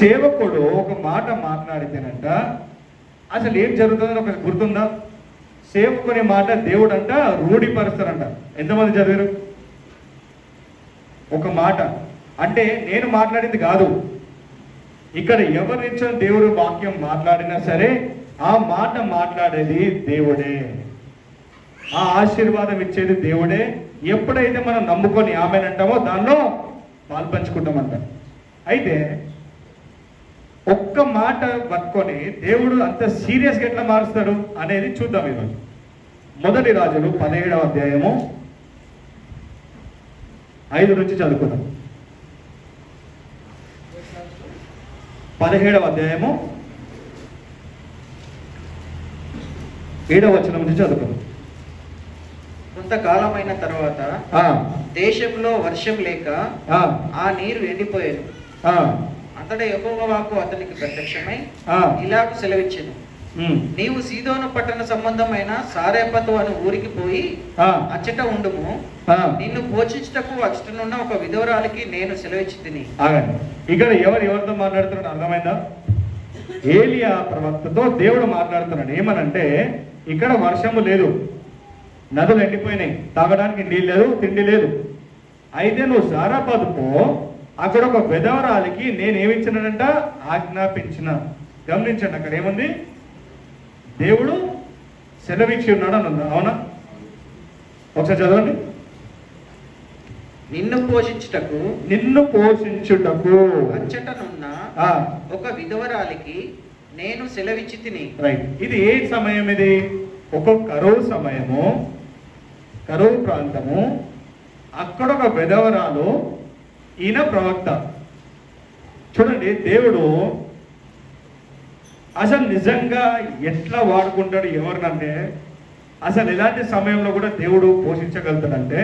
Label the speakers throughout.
Speaker 1: సేవకుడు ఒక మాట మాట్లాడితేనంట అసలు ఏం జరుగుతుందని ఒక గుర్తుందా? సేవకుని మాట దేవుడు అంట రూఢిపరుస్తారంట. ఎంతమంది చదివారు? ఒక మాట అంటే నేను మాట్లాడింది కాదు, ఇక్కడ ఎవరి నుంచో దేవుడు వాక్యం మాట్లాడినా సరే ఆ మాట మాట్లాడేది దేవుడే, ఆ ఆశీర్వాదం ఇచ్చేది దేవుడే. ఎప్పుడైతే మనం నమ్ముకొని ఆమెనంటామో దానిలో పాల్పంచుకుంటామంట. అయితే ఒక్క మాట పట్టుకొని దేవుడు అంత సీరియస్గా ఎట్లా మారుస్తాడు అనేది చూద్దాం ఈరోజు. మొదటి రాజులు 17వ అధ్యాయము 5 నుంచి చదువుకుందాం. 17వ అధ్యాయము 7వ వచనం నుంచి చదువుకుందాం.
Speaker 2: కొంతకాలమైన తర్వాత దేశంలో వర్షం లేక ఆ నీరు ఎండిపోయాను. అతడు యెహోవా వాక్కు అతనికి ప్రత్యక్షమై ఇలాగ సెలవిచ్చెను, నీవు సీదోను పట్టణ సంబంధమైన సారెపతు అను ఊరికి పోయి అచ్చట ఉండుము. నిన్ను పోషించుటకు అచ్చటనున్న ఒక విధవరాలికి నేను సెలవిచ్చి తిని.
Speaker 1: ఇక్కడ ఎవరితో మాట్లాడుతున్నాడు అర్థమైందా? ఏలియా ప్రవక్తతో దేవుడు మాట్లాడుతున్నాడు. ఏమనంటే ఇక్కడ వర్షము లేదు, నదులు ఎండిపోయినాయి, తాగడానికి నీళ్ళు లేదు, తిండి లేదు. అయితే నువ్వు సారాపాదు పో, అక్కడ ఒక విధవరాలికి నేనేమిచ్చినానంట ఆజ్ఞాపించిన. గమనించండి, అక్కడ ఏముంది? దేవుడు సెలవిచ్చి ఉన్నాడు అని ఉంది. అవునా? ఒకసారి చదవండి.
Speaker 2: నిన్ను పోషించుటకు అచ్చటనున్న ఒక విధవరాలికి నేను సెలవిచ్చి తిని.
Speaker 1: రైట్. ఇది ఏ సమయం? ఇది ఒక కరువు సమయము, కరువు ప్రాంతము. అక్కడ ఒక విధవరాలు, ఈయన ప్రవక్త. చూడండి, దేవుడు అసలు నిజంగా ఎట్లా వాడుకుంటాడు ఎవరినంటే, అసలు ఎలాంటి సమయంలో కూడా దేవుడు పోషించగలుగుతాడంటే,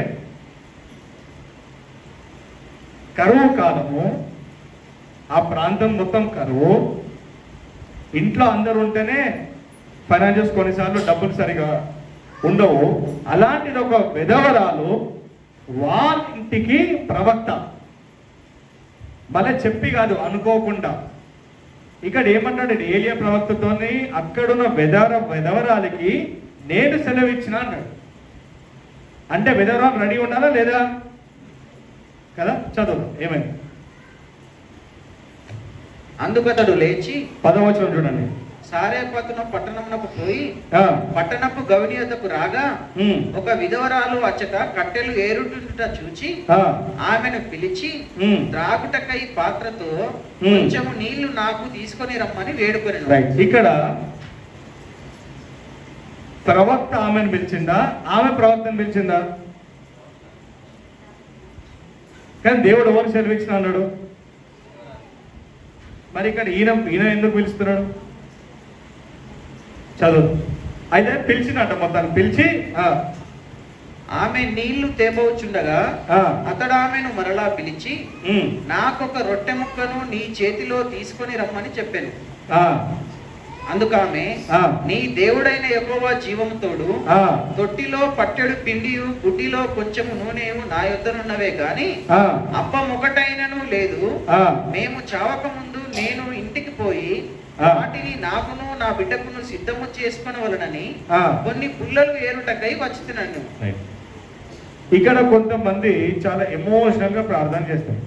Speaker 1: కరువు కాలము, ఆ ప్రాంతం మొత్తం కరువు, ఇంట్లో అందరూ ఉంటేనే ఫైనాన్షియల్స్ కొన్నిసార్లు డబ్బులు సరిగా ఉండవు. అలాంటిది ఒక విధవరాలు వాళ్ళ ఇంటికి ప్రవక్త. మళ్ళీ చెప్పి కాదు, అనుకోకుండా. ఇక్కడ ఏమన్నాడు ఏలియా ప్రవక్తతోని, అక్కడున్న విధవరాలికి నేను సెలవిచ్చిన అన్నాడు. అంటే విధవరాలు రెడీ ఉండాలా లేదా కదా? చదువు ఏమైంది?
Speaker 2: అందుకతడు లేచి
Speaker 1: 10వ వచనం చూడండి.
Speaker 2: సారెపతున పట్టణమునకు పోయి పట్టణపు గవిని వద్దకు రాగా ఒక విధవరాలు అచ్చట కట్టెలు ఏరుట చూచి ఆమెను పిలిచి త్రాగుటకై పాత్రతో కొంచెము నీళ్లు నాకు తీసుకొని రమ్మని వేడుకొనెను.
Speaker 1: ఇక్కడ ప్రవక్త ఆమెను పిలిచిందా, ఆమె ప్రవక్తను పిలిచిందా? కానీ దేవుడు ఎవరు సెలవిచ్చిన అన్నాడు. మరి ఇక్కడ ఈయన ఎందుకు పిలుస్తున్నాడు? చదువు. అయితే పిలిచినట్ట, మొత్తాన్ని పిలిచి
Speaker 2: ఆమె నీళ్లు తేబోచుండగా అతడు ఆమెను మరలా పిలిచి నాకొక రొట్టె ముక్కను నీ చేతిలో తీసుకొని రమ్మని చెప్పాను. అందుకామె నీ దేవుడైన యెహోవా జీవముతోడు తొట్టిలో పట్టెడు పిండియు గుడ్డిలో కొంచెము నూనెయు నా యొద్దనున్నవే గాని అప్పమొకటైనను లేదు. మేము చావక ముందు నేను ఇంటికి పోయి వాటిని నాకును నా బిడ్డకును సిద్ధము చేసుకొనవలనని కొన్ని పుల్లలు ఏరుటకై వచ్చినాను.
Speaker 1: ఇక్కడ కొంతమంది చాలా ఎమోషనల్ గా ప్రార్థన చేస్తారు.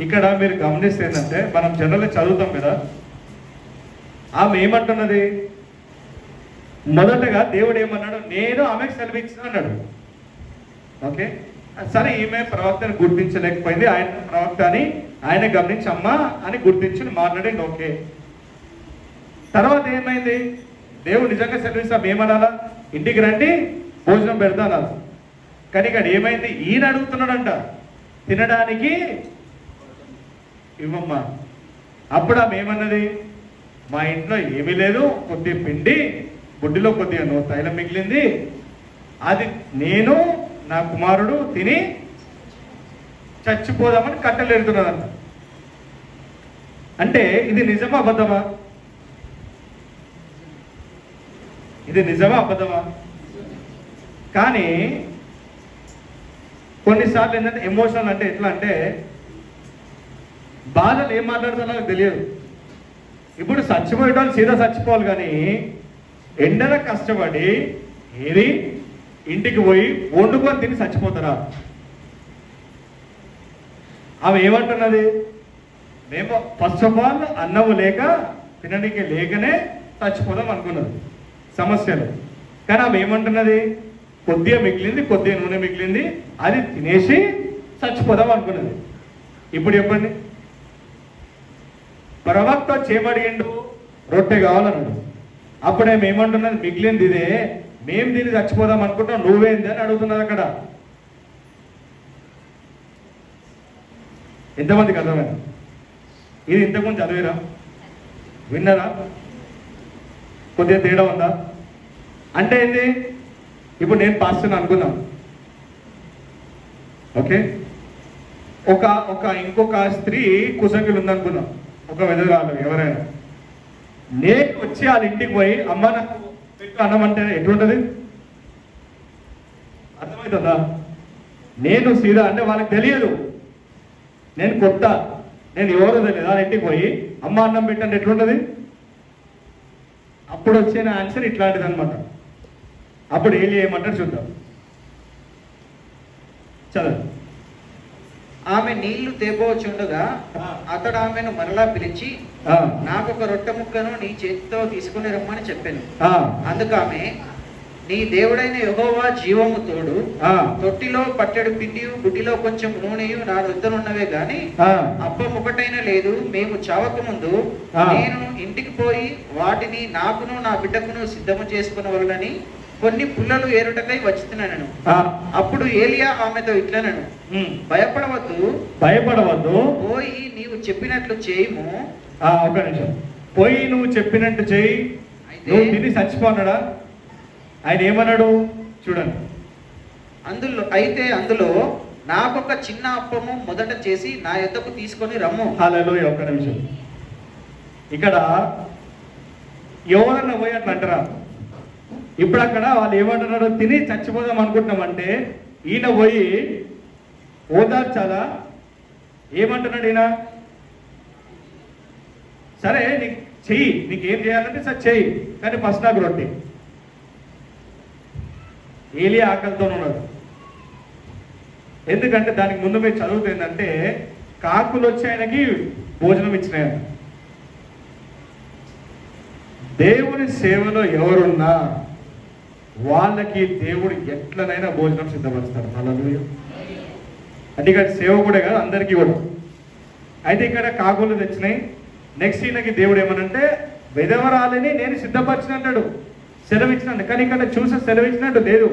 Speaker 1: ఇక్కడ మీరు గమనిస్తే ఏంటంటే, మనం జనరల్గా చదువుతాం కదా, ఆమె ఏమంటున్నది? మొదటగా దేవుడు ఏమన్నాడు? నేను ఆమెకు సెలవిచ్చిన అన్నాడు. ఓకే, సరే, ఈమె ప్రవక్తని గుర్తించలేకపోయింది. ఆయన ప్రవక్త అని ఆయన గమనించి అమ్మా అని గుర్తించి మాట్లాడింది. ఓకే, తర్వాత ఏమైంది? దేవుడు నిజంగా సెలవిస్తాం ఏమనాలా? ఇంటికి రండి, భోజనం పెడతా అన్నారు. కానీ ఇక్కడ ఏమైంది? ఈయన అడుగుతున్నాడంట తినడానికి ఇవ్వమ్మా. అప్పుడు ఆమె ఏమన్నది? మా ఇంట్లో ఏమీ లేదు, కొద్ది పిండి, బుడ్డిలో కొద్దిగా తైలం మిగిలింది, అది నేను నా కుమారుడు తిని చచ్చిపోదామని కట్టెలు ఎడుతున్నదంట. అంటే ఇది నిజమా అబద్ధమా? ఇది నిజమా అబద్ధమా? కానీ కొన్నిసార్లు ఏంటంటే ఎమోషనల్ అంటే ఎట్లా అంటే, బాధలు ఏం మాట్లాడుతున్నా నాకు తెలియదు. ఇప్పుడు చచ్చిపోయేటోళ్ళు సీదా చచ్చిపోవాలి, కానీ ఎండల కష్టపడి ఏది ఇంటికి పోయి వండుకొని తిని చచ్చిపోతారా? ఆమె ఏమంటున్నది, మేము ఫస్ట్ ఆఫ్ ఆల్ అన్నము లేక తినడానికి లేకనే చచ్చిపోదాం అనుకున్నది సమస్యలు. కానీ ఆమె ఏమంటున్నది, కొద్దిగా మిగిలింది, కొద్దిగా నూనె మిగిలింది, అది తినేసి చచ్చిపోదాం అనుకున్నది. ఇప్పుడు చెప్పండి, ప్రవక్త చేమడిగిండు, రొట్టె కావాలన్నాడు. అప్పుడు ఆమె ఏమంటున్నది, మిగిలింది ఇదే, మేము దీన్ని చచ్చిపోదాం అనుకుంటాం, నువ్వేంది అని అడుగుతున్నది. అక్కడ ఎంతమందికి అర్థమైంది? ఇది ఇంతకుముందు చదివిరా, విన్నారా? కొద్దిగా తేడా ఉందా? అంటే ఏంది, ఇప్పుడు నేను పాస్టర్ అనుకున్నాను, ఓకే, ఇంకొక స్త్రీ కుసంగిలు ఉందనుకున్నాం, ఒక విధురాలు ఎవరైనా. నేను వచ్చి వాళ్ళ ఇంటికి పోయి అమ్మ నాకు పెట్టు అన్నమంటే ఎట్లుంటది? అర్థమవుతుందా? నేను సీదా అంటే వాళ్ళకి తెలియదు, నేను కొత్త, నేను ఎవరో తెలియదు. వాళ్ళ ఇంటికి పోయి అమ్మ అన్నం పెట్టండి ఎట్లుంటది? అప్పుడు వచ్చిన ఆన్సర్ ఇట్లాంటిది అనమాట. అప్పుడు ఏలి ఏమంటారు చూద్దాం, చదవండి.
Speaker 2: ఆమె నీళ్లు తేపోవచ్చుండగా అతడు ఆమెను మరలా పిలిచి, నాకొక రొట్టె ముక్కను నీ చేతితో తీసుకుని రమ్మని చెప్పాను. అందుకు ఆమె, నీ దేవుడైన యెహోవా జీవము తోడు, తొట్టిలో పట్టెడు పిండియు బుడ్డిలో కొంచెం నూనెయు నా వద్దనున్నవే గాని అప్పం ఒకటైనా లేదు. మేము చావక ముందు నేను ఇంటికి పోయి వాటిని నాకును నా బిడ్డకును సిద్ధము చేసుకునవలనని కొన్ని పుల్లలు ఏరుటకై వచ్చినాను. అప్పుడు ఏలియా ఆమెతో ఇట్లనను, భయపడవద్దు, పోయి నీవు చెప్పినట్లు చేయము.
Speaker 1: ఒక నిమిషం, పోయి నువ్వు చెప్పినట్టు చేయి, నువ్వు తిని చచ్చిపోన్నాడా? ఆయన ఏమన్నాడు చూడండి.
Speaker 2: అందులో నాకొక చిన్న అప్పము మొదట చేసి నా యొద్దకు తీసుకొని రమ్ము.
Speaker 1: హల్లెలూయా. ఒక్క నిమిషం, ఇక్కడ ఎవరన్నా పోయి అట్లా అంటారా? ఇప్పుడు అక్కడ వాళ్ళు ఏమంటున్నారు, తిని చచ్చిపోదాం అనుకుంటున్నామంటే ఈయన పోయి ఓదార్చాలా? ఏమంటున్నాడు ఈయన? సరే నీకు చెయ్యి, నీకేం చేయాలంటే సరే చెయ్యి, కానీ ఫస్ట్ నాకు రొట్టె. ఏలియా ఆకలితో ఉన్నాడు. ఎందుకంటే దానికి ముందు మీరు చదువుతుందంటే కాకులు వచ్చి ఆయనకి భోజనం ఇచ్చినాయి. దేవుని సేవలో ఎవరున్నా వాళ్ళకి దేవుడు ఎట్లనైనా భోజనం సిద్ధపరుస్తాడు. హల్లెలూయా. అంటే ఇక్కడ సేవకుడే కాదు, అందరికీ కూడా. అయితే ఇక్కడ కాకులు తెచ్చినాయి. నెక్స్ట్ ఈయనకి దేవుడు ఏమనంటే, విధవరాలని నేను సిద్ధపరిచినట్టాడు, సెలవిచ్చినట్టు. కానీ ఇక్కడ చూసి సెలవిచ్చినట్టు లేదు,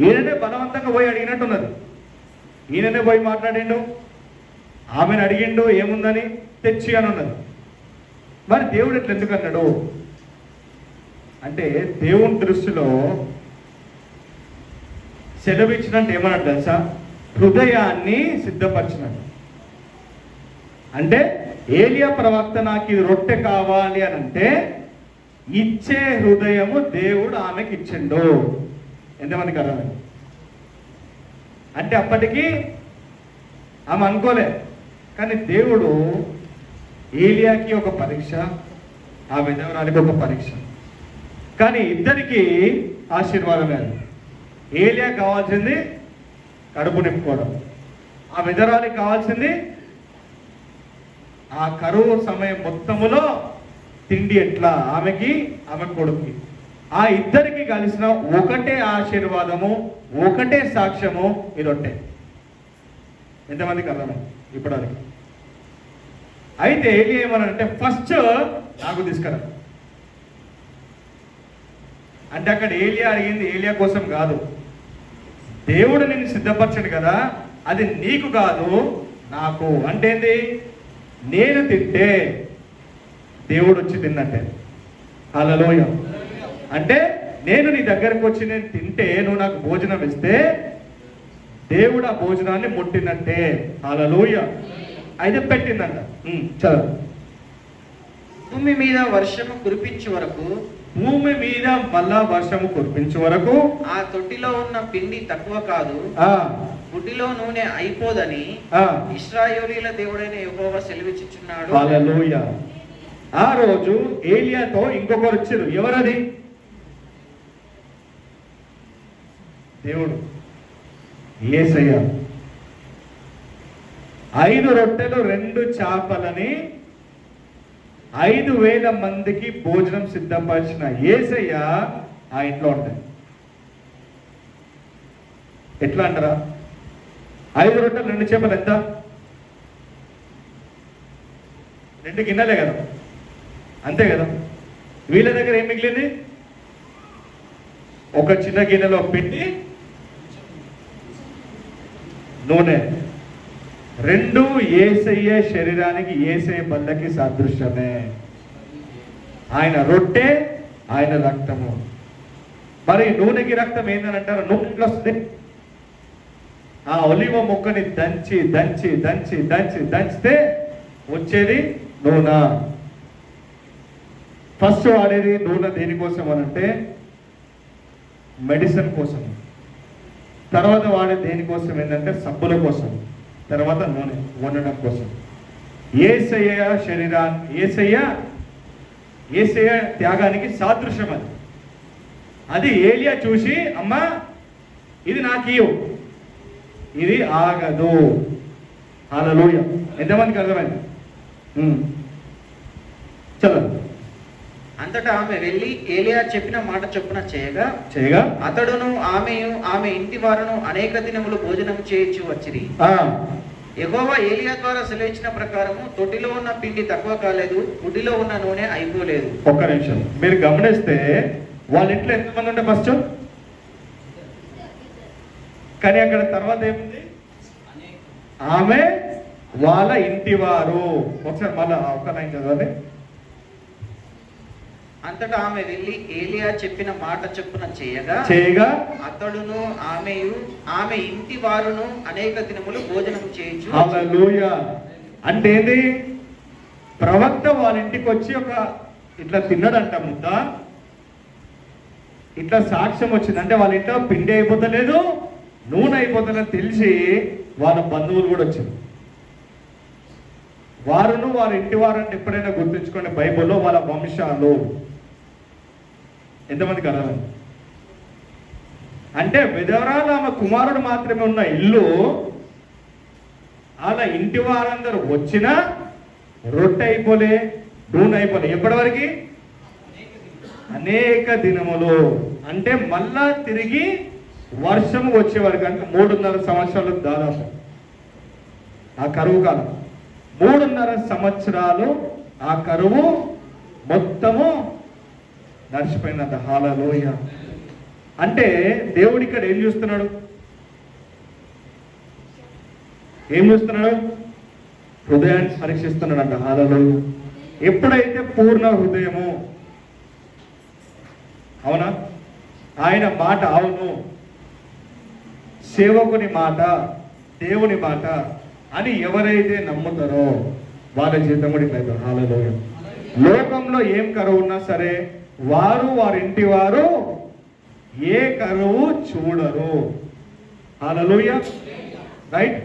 Speaker 1: ఈయననే బలవంతంగా పోయి అడిగినట్టున్నది. ఈయననే పోయి మాట్లాడిండు, ఆమెను అడిగిండు ఏముందని, తెచ్చి అని ఉన్నది. మరి దేవుడు ఎట్లా ఎందుకు అన్నాడు అంటే, దేవుని దృష్టిలో సెలవిచ్చినట్టు ఏమన్నాడు తెలుసా? హృదయాన్ని సిద్ధపరిచినట్టు. అంటే ఏలియా ప్రవక్త నాకు ఇది రొట్టె కావాలి అని అంటే ఇచ్చే హృదయము దేవుడు ఆమెకి ఇచ్చిండు. ఎంతమందికి అర్థమైంది? అంటే అప్పటికి ఆమె అనుకోలే, కానీ దేవుడు ఏలియాకి ఒక పరీక్ష, ఆ విధవరాలికి ఒక పరీక్ష. కానీ ఇద్దరికి ఆశీర్వాదమే. ఏలియా కావాల్సింది కడుపు నింపుకోవడం, ఆ విధవరాలికి కావాల్సింది ఆ కరువు సమయం మొత్తములో తిండి ఎట్లా ఆమెకి, ఆమె కొడుకుకి. ఆ ఇద్దరికి కలిసిన ఒకటే ఆశీర్వాదము, ఒకటే సాక్ష్యము ఈ రొట్టె. ఎంతమందికి అర్థమైంది ఇప్పుడు? అది అయితే ఏలి ఏమనంటే ఫస్ట్ నాకు తీసుకురా అంటే, అక్కడ ఏలియా అడిగింది ఏలియా కోసం కాదు, దేవుడు నిన్ను సిద్ధపరచడు కదా, అది నీకు కాదు నాకు. అంటే ఏంది? నేను తింటే దేవుడు వచ్చి తిన్నట్టే. హల్లెలూయా. అంటే నేను నీ దగ్గరకు వచ్చి నేను తింటే, నువ్వు నాకు భోజనం ఇస్తే దేవుడు ఆ భోజనాన్ని ముట్టినట్టే. హల్లెలూయా. అయితే పెట్టిందంట. చదువు.
Speaker 2: భూమి మీద వర్షము కురిపించే వరకు,
Speaker 1: భూమి మీద మళ్ళా వర్షము కురిపించే వరకు
Speaker 2: ఆ తొట్టిలో ఉన్న పిండి తక్కువ కాదు, బుడ్డిలో నూనె అయిపోదని
Speaker 1: ఆ,
Speaker 2: ఇశ్రాయేలీల దేవుడైన యెహోవా సెలవిచ్చుచున్నాడు.
Speaker 1: హల్లెలూయా. ఆ రోజు ఏలియాతో ఇంకొకరు వచ్చారు. ఎవరది? దేవుడు, యేసయ్య. 5 రొట్టెలు 2 చేపలని 5,000 మందికి భోజనం సిద్ధపరిచిన యేసయ్య ఆ ఇంట్లో ఉంటాయి. ఎట్లా అంటారా? 5 రొట్టెలు 2 చేపలు ఎంత? 2 గిన్నెలే కదా, అంతే కదా. వీళ్ళ దగ్గర ఏం మిగిలింది? ఒక చిన్న గిన్నెలో పిండి, నూనె. 2 యేసయ్య శరీరానికి, యేసయ్య బల్లకి సాదృశ్యమే. ఆయన రొట్టె, ఆయన రక్తము. మరి నూనెకి రక్తం ఏందని అంటారు? నూనె ఎట్లా వస్తుంది? ఆ ఒలివ మొక్కని దంచి దంచి దంచి దంచి దంచితే వచ్చేది నూనె. ఫస్ట్ వాడేది నూనె దేనికోసం అనంటే మెడిసిన్ కోసం. తర్వాత వాడేది దేనికోసం ఏంటంటే సబ్బుల కోసం. తర్వాత నూనె వండడం కోసం. యేసయ్య శరీరాన్ని, యేసయ్య త్యాగానికి సాదృశ్యం అది. అది ఏలియా చూసి, అమ్మా ఇది నాకు ఇవ్వు, ఇది ఆగదు. హల్లెలూయా. ఎంతమందికి అర్థమైంది? చదవండి.
Speaker 2: అంతటా ఆమె వెళ్ళి ఏలియా చెప్పిన మాట చొప్పున చేయగా అతడును ఆమెయు ఆమె ఇంటి వారును అనేక దినములు భోజనం చేయించు వచ్చిరి. యెహోవా ఏలియా ద్వారా సెలవిచ్చిన ప్రకారము తొట్టిలో ఉన్న పిండి తక్కువ కాలేదు, బుడ్డిలో ఉన్న నూనె అయిపోలేదు.
Speaker 1: ఒక్క నిమిషం, మీరు గమనిస్తే వాళ్ళ ఇంట్లో ఎంతమంది ఉంటే ఫస్ట్, కానీ అక్కడ తర్వాత ఏముంది? ఆమె వాళ్ళ ఇంటి వారు. ఒకసారి మళ్ళా ఒక్క లైన్ చదవాలి.
Speaker 2: అంతటా ఆమె వెళ్ళి ఏలియా చెప్పిన మాట చొప్పున చేయగా అతడును ఆమెయు ఆమె ఇంటి వారును అనేక దినములు భోజనం చేయించు.
Speaker 1: హల్లెలూయా. అంటే ఏంది? ప్రవక్త వాళ్ళ ఇంటికి వచ్చి ఒక ఇట్లా తిన్నాడంట ముద్ద. ఇట్లా సాక్ష్యం వచ్చింది. అంటే వాళ్ళ ఇంట్లో పిండి అయిపోతలేదు, నూనె అయిపోతుందని తెలిసి వాళ్ళ బంధువులు కూడా వచ్చారు. వారును వారి ఇంటి వారని ఎప్పుడైనా గుర్తుంచుకోండి, బైబిల్లో వాళ్ళ వంశాలు ఎంతమందికి అర్థం? అంటే విధవరాలు ఆమె కుమారుడు మాత్రమే ఉన్న ఇల్లు, అలా ఇంటి వారందరూ వచ్చినా రొట్టె అయిపోలే, నూనె అయిపోలే. ఎప్పటి వరకు? అనేక దినములు. అంటే మళ్ళా తిరిగి వర్షము వచ్చే వరకు, అంటే 3.5 సంవత్సరాలు దాదాపు ఆ కరువు కాలం. 3.5 సంవత్సరాలు ఆ కరువు మొత్తము నడిచిపోయిందంట. హల్లెలూయా. అంటే దేవుడు ఇక్కడ ఏం చూస్తున్నాడు? ఏం చూస్తున్నాడు? హృదయాన్ని పరీక్షిస్తున్నాడు అంట. హల్లెలూయా. ఎప్పుడైతే పూర్ణ హృదయము, అవునా, ఆయన మాట అవును, సేవకుని మాట దేవుని మాట అని ఎవరైతే నమ్ముతారో వాళ్ళ జీవితం కూడా ఇట్లయితే. హల్లెలూయా. లోకంలో ఏం కరువు ఉన్నా సరే వారు వారి ఇంటి వారు ఏ కరువు చూడరు. హల్లెలూయా. రైట్.